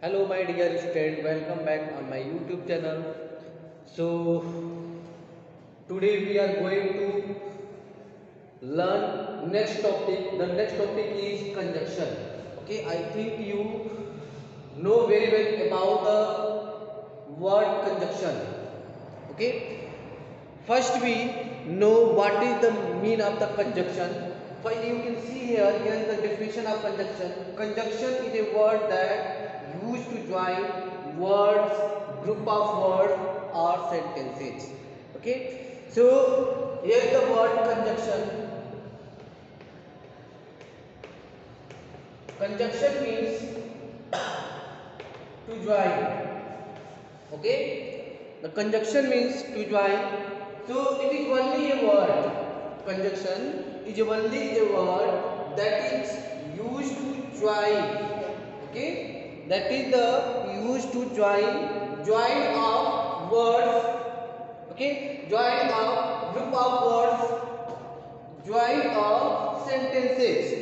Hello my dear student, welcome back on my YouTube channel. So today we are going to learn next topic. The next topic is conjunction. Okay, I think you know very well about the word conjunction. Okay, first we know what is the mean of the conjunction. First you can see here is the definition of conjunction. Conjunction is a word that used to join words, group of words or sentences. Okay, so here is the word conjunction. Conjunction means to join. Okay, the conjunction means to join. So it is only a word. Conjunction is only a word that is used to join. Okay, that is the used to join of words. Okay, join of group of words, join of sentences.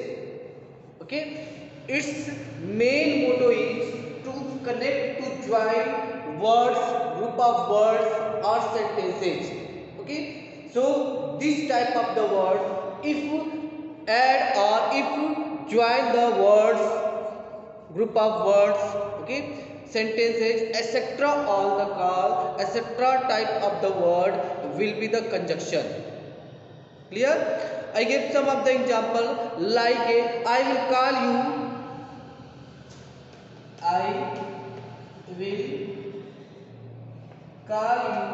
Okay, its main motto is to connect, to join words, group of words or sentences. Okay, so this type of the word, if add or if join the words, group of words, okay, sentences, etc., all the call, etc., type of the word will be the conjunction. Clear? I give some of the example like I will call you, I will call you,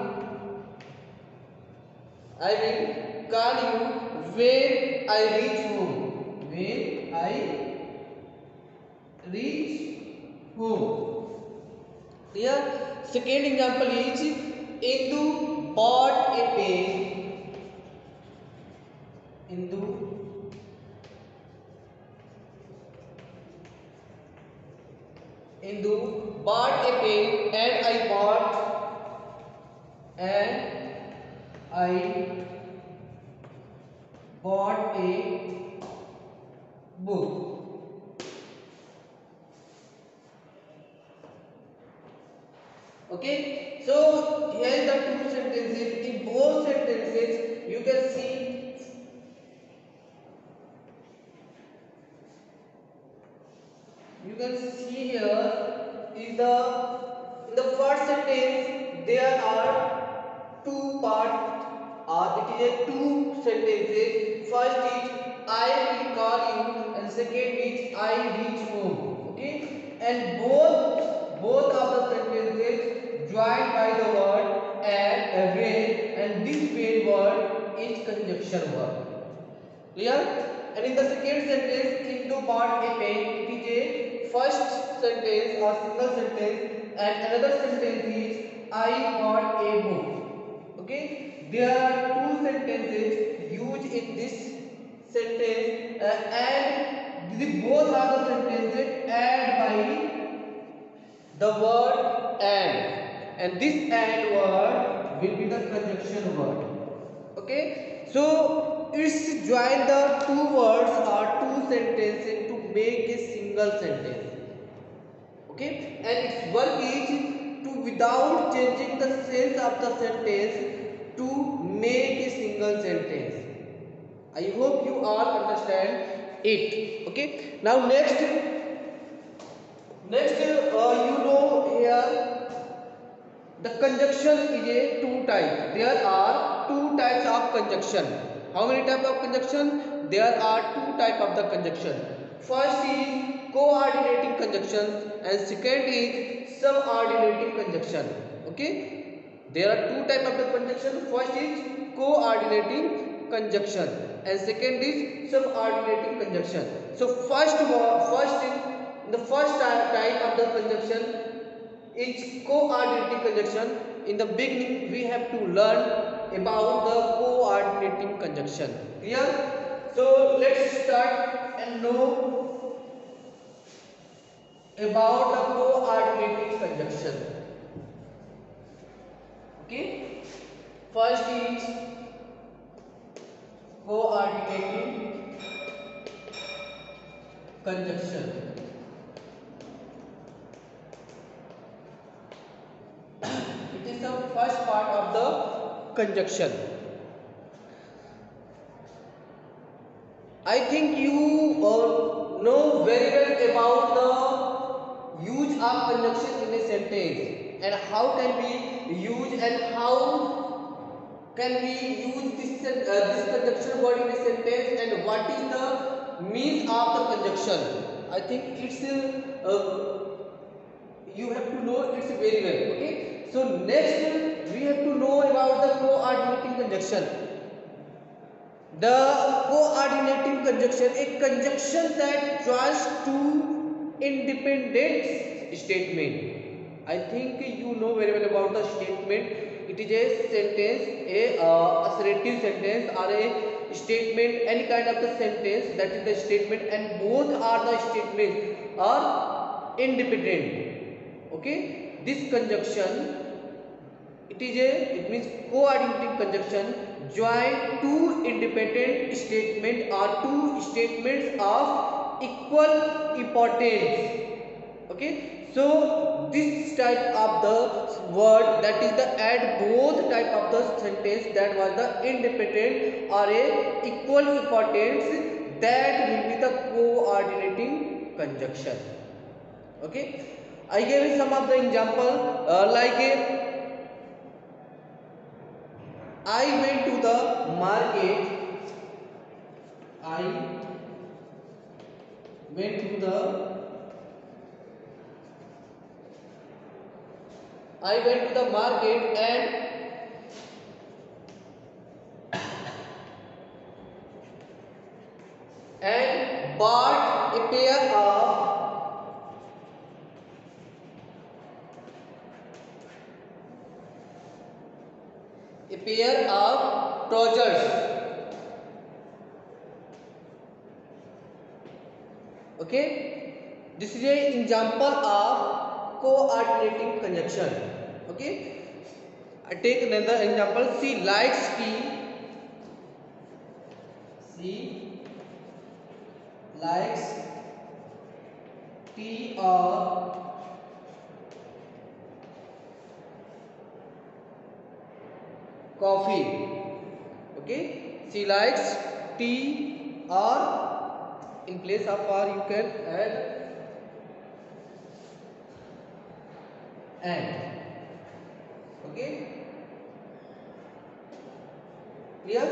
I will call you when I reach home, when I reach home. Clear? Second example is Indu bought a pen. Indu bought a pen and I bought a book. Okay, so here is the two sentences. In both sentences, you can see here is the in the first sentence there are two parts, or it is a two sentences. First is I will call you and second is I reach home. Okay, and both of the sentences joined by the word and when, and this main word is conjunction word. Clear? And in the second sentence, Hindu bought a pen. It is a first sentence or single sentence, and another sentence is I bought a book. Okay? There are two sentences used in this sentence, and both are the sentences add by the word and this and word will be the conjunction word. Okay, so it's join the two words or two sentences to make a single sentence. Okay, and its work is to, without changing the sense of the sentence, to make a single sentence. I hope you all understand it. Okay, now next you know here the conjunction is a two type. There are two types of conjunction. How many types of conjunction? There are two types of the conjunction. First is coordinating conjunction and second is subordinating conjunction. Okay? There are two types of the conjunction. First is coordinating conjunction and second is subordinating conjunction. So first in the first type of the conjunction, it's coordinating conjunction. In the beginning, we have to learn about the coordinating conjunction. Clear? So let's start and know about the coordinating conjunction. Okay? First is coordinating conjunction. conjunction. I think you know very well about the use of conjunction in a sentence and how can we use and how can we use this conjunction word in a sentence and what is the means of the conjunction. I think it's you have to know it's very well. Okay. So next we have to know about the coordinating conjunction. The coordinating conjunction, a conjunction that joins two independent statement. I think you know very well about the statement. It is a sentence, a assertive sentence or a statement, any kind of the sentence that is the statement, and both are the statements are independent. Okay, this conjunction it means coordinating conjunction join two independent statement or two statements of equal importance. Okay, so this type of the word, that is the add both type of the sentence that was the independent or a equal importance, that will be the coordinating conjunction. Okay, I gave you some of the example like a I went to the market. I went to the market and bought a pair of trousers. Okay, this is an example of coordinating conjunction. Okay, I take another example. She likes tea. She likes tea or coffee. Okay, she likes tea or, in place of or you can add and. Okay, clear?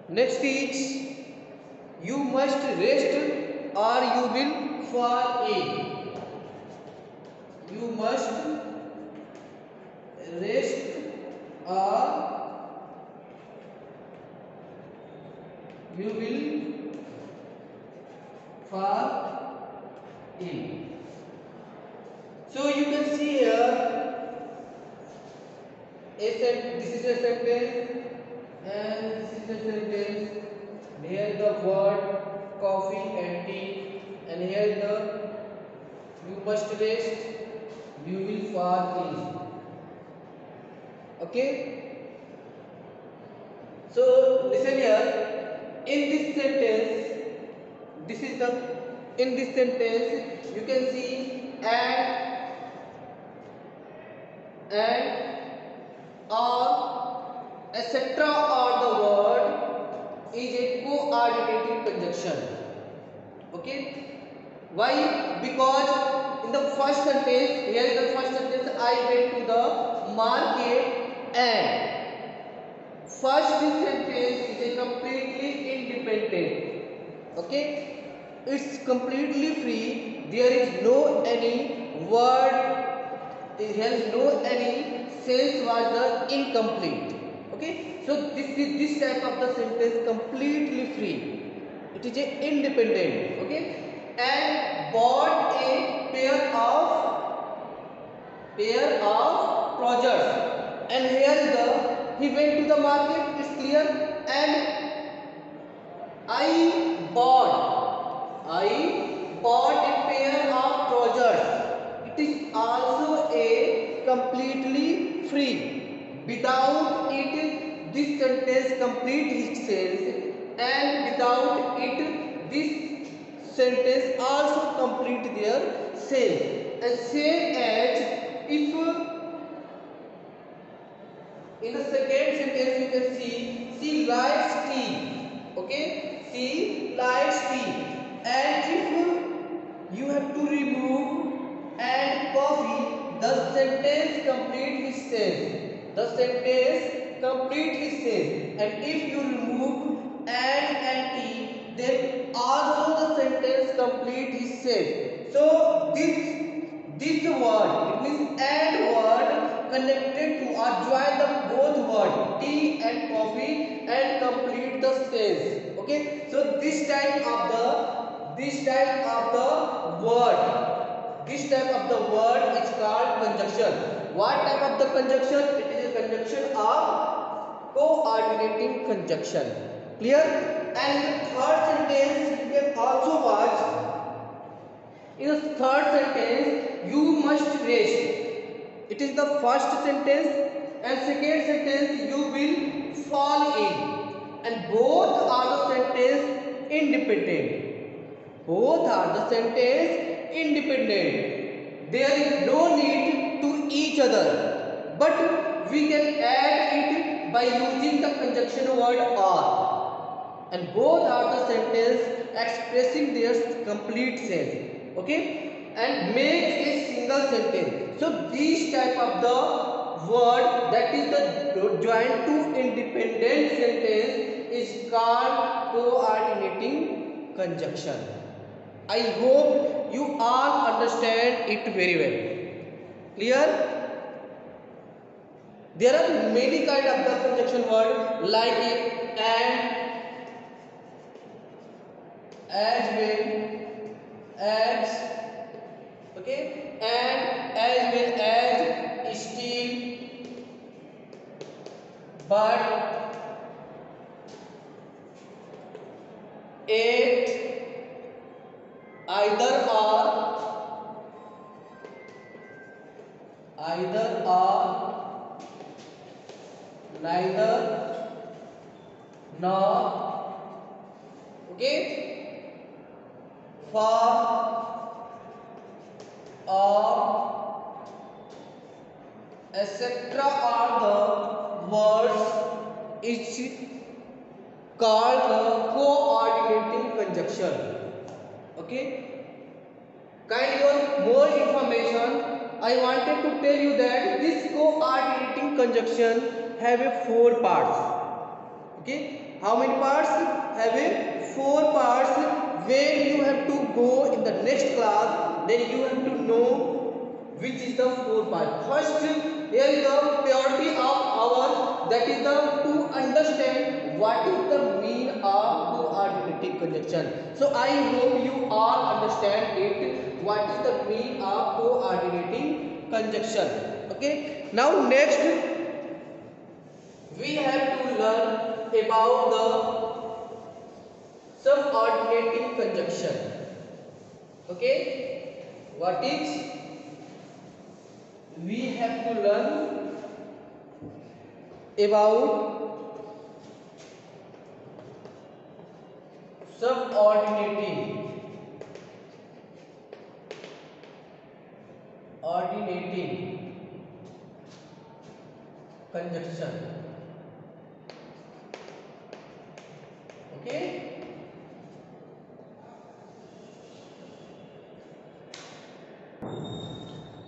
Next is you must rest or you will fall ill. You must rest or you will fall ill. So you can see here this is a sentence and this is a sentence. And here the word coffee and tea, and here the you must rest, you will fall ill. Okay. So listen here. In this sentence, in this sentence you can see and or etc. or the word is a coordinating conjunction. Okay. Why? Because in the first sentence, here in the first sentence, I went to the market and. First sentence is a completely independent. Okay, it's completely free. There is no any word. It has no any sense was the incomplete. Okay, so this type of the sentence completely free. It is a independent. Okay, and bought a pair of trousers, and here is the he went to the market, it's clear, and I bought a pair of trousers. It is also a completely free. Without it, this sentence complete its sense, and without it, this sentence also complete their sense. And same as if In the second sentence you can see she likes tea. Okay, she likes tea. And if you have to remove and coffee, the sentence complete his sense. The sentence complete his sense. And if you remove and tea, then also the sentence complete his sense. So this word, it means and word connected to or join the both word tea and coffee and complete the sense. Okay, so this type of the word is called conjunction. What type of the conjunction? It is a conjunction of coordinating conjunction. Clear? And in the third sentence you can also watch. In the third sentence you must rest. It is the first sentence, and second sentence you will fall in, and both are the sentence independent. Both are the sentence independent. There is no need to each other, but we can add it by using the conjunction word or, and both are the sentence expressing their complete sense. Okay, and make a single sentence. So this type of the word, that is the joined to independent sentence, is called coordinating conjunction. I hope you all understand it very well. Clear? There are many kind of the conjunction word like and, as well as, okay, and as well as, still, but, it, either or, neither nor, okay, for, or, etc. are the words is called the coordinating conjunction. Okay, kind of more information. I wanted to tell you that this coordinating conjunction have a 4 parts. Okay, how many parts? Have a 4 parts. When you have to go in the next class, then you have to know which is the 4 part. First, here is the priority of ours, that is the to understand what is the mean of coordinating conjunction. So I hope you all understand it. What is the mean of coordinating conjunction? Okay. Now next we have to learn about the subordinating conjunction. Okay, what is? We have to learn about ordinating conjunction. Okay.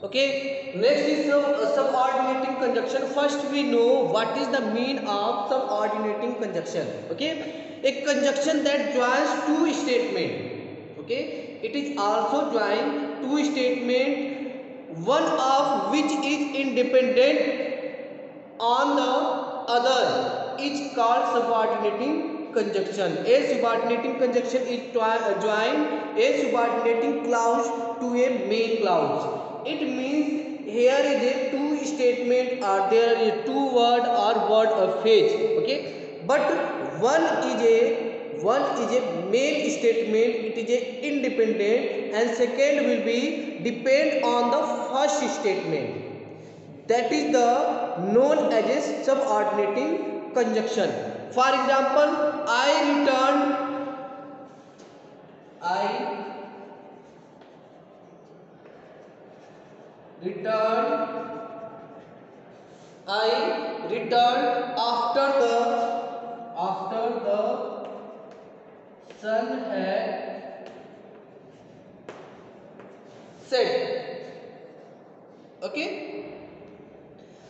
Okay, next is subordinating conjunction. First we know what is the mean of subordinating conjunction. Okay, a conjunction that joins two statements. Okay, it is also join two statements, one of which is independent on the other, is called subordinating conjunction. A subordinating conjunction is join a subordinating clause to a main clause. It means here is a two statement, or there is two word or word of phrase. Okay, but one is a main statement, it is a independent, and second will be depend on the first statement. That is the known as a subordinating conjunction. For example, I returned I returned after the sun had set. Okay?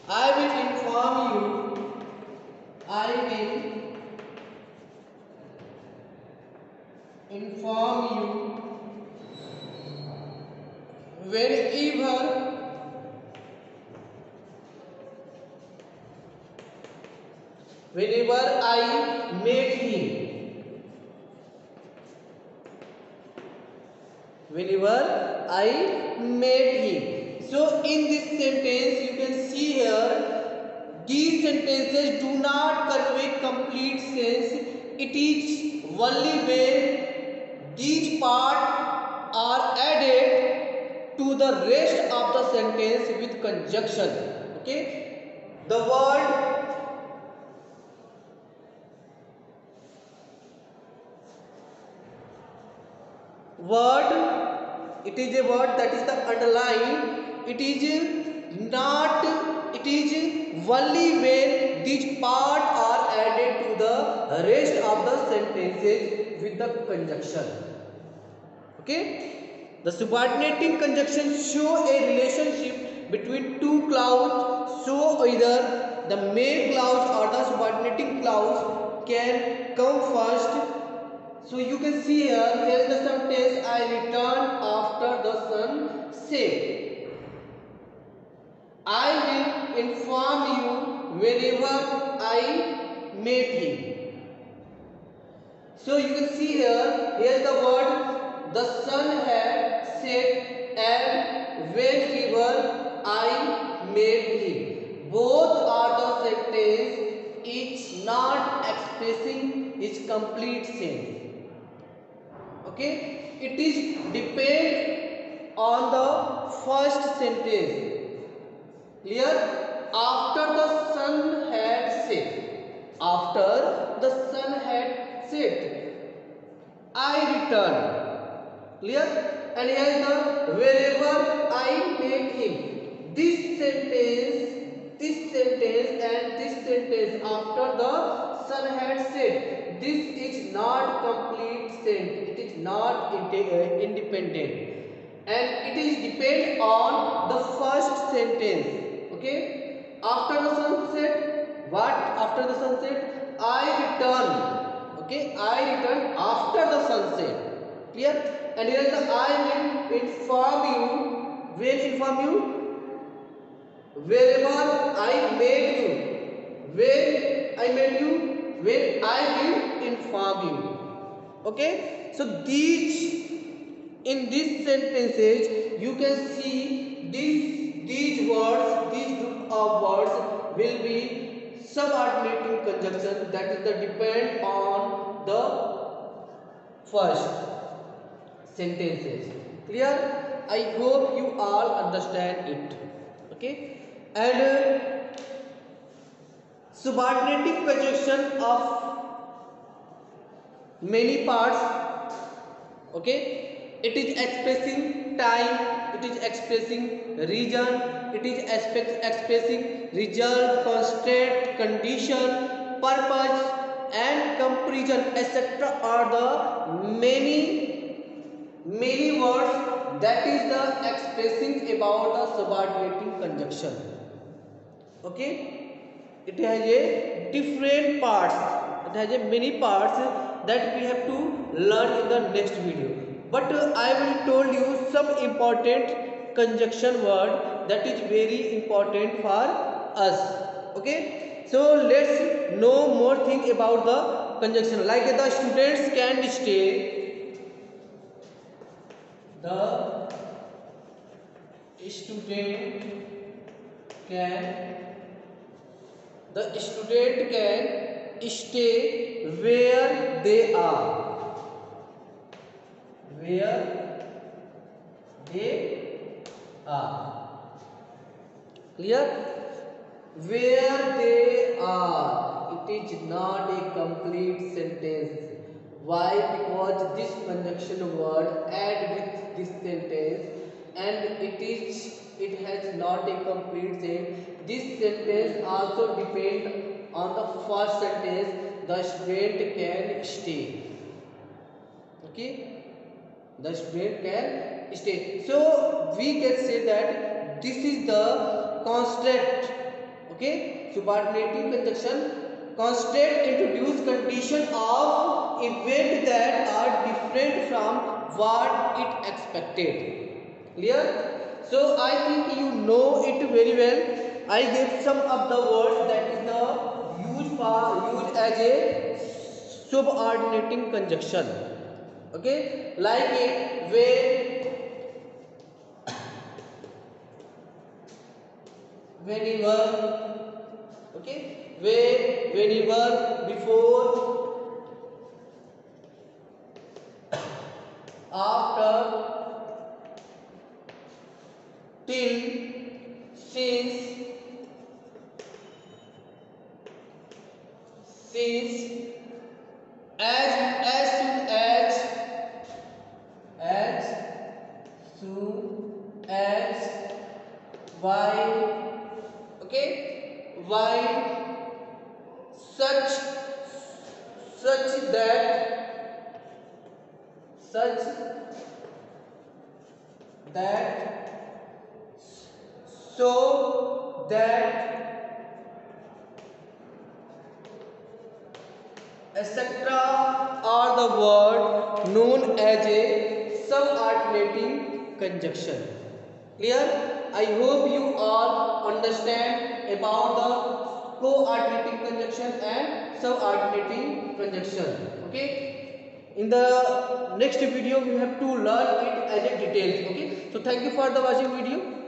I will inform you. I will inform you whenever I met him. Whenever I met him. So in this sentence you can see here these sentences do not convey complete sense. It is only when these parts are added to the rest of the sentence with conjunction. Okay? The word, it is a word that is the underline. It is not, it is only when these parts are added to the rest of the sentences with the conjunction. Okay? The subordinating conjunctions show a relationship between two clauses. So either the main clause or the subordinating clause can come first. So you can see here is the sentence, I returned after the sun set. I will inform you whenever I met him. So you can see here is the word, the sun had set and whenever I met him. Both are the sentence, each not expressing its complete sense. Okay, it is depend on the first sentence. Clear? After the sun had set. After the sun had set, I returned. Clear? And here is the wherever I met him. This sentence and this sentence after the sun had set. This is not complete sentence. It is not independent. And it is depend on the first sentence. Okay? After the sunset, what? After the sunset, I return. Okay? I return after the sunset. Clear? And here is the I will inform you. Will inform you wherever I made you. When I made you, when I will inform you. Okay? So these, in these sentences you can see these words, these group of words will be subordinating conjunction, that is the depend on the first sentences. Clear? I hope you all understand it. Okay? And subordinating conjunction of many parts. Okay? It is expressing time, it is expressing region, it is expressing result, constraint, condition, purpose and comparison, etc. are the many words that is the expressing about the subordinating conjunction. Okay? It has a different parts, it has a many parts that we have to learn in the next video. But I will told you some important conjunction word that is very important for us. Okay? So let's know more thing about the conjunction. Like the students can stay. The student can stay where they are. Where they are. Clear? Where they are. It is not a complete sentence. Why? Because this conjunction word add with this sentence and it has not a complete sentence. this sentence also depend on the first sentence. The student can stay. Okay, the student can stay. So we can say that this is the constant. Okay, subordinating conjunction. Constant introduce condition of event that are different from what it expected. Clear? So I think you know it very well. I gave some of the words that is the used as a subordinating conjunction. Okay, like it whenever, okay, whenever, before, after, till, since, as soon as, while, okay, while, such such that such that so that, etc. are the word known as a subordinating conjunction. Clear? I hope you all understand about the coordinating conjunction and subordinating conjunction. Okay? In the next video we have to learn it as a details. Okay? So thank you for the watching video.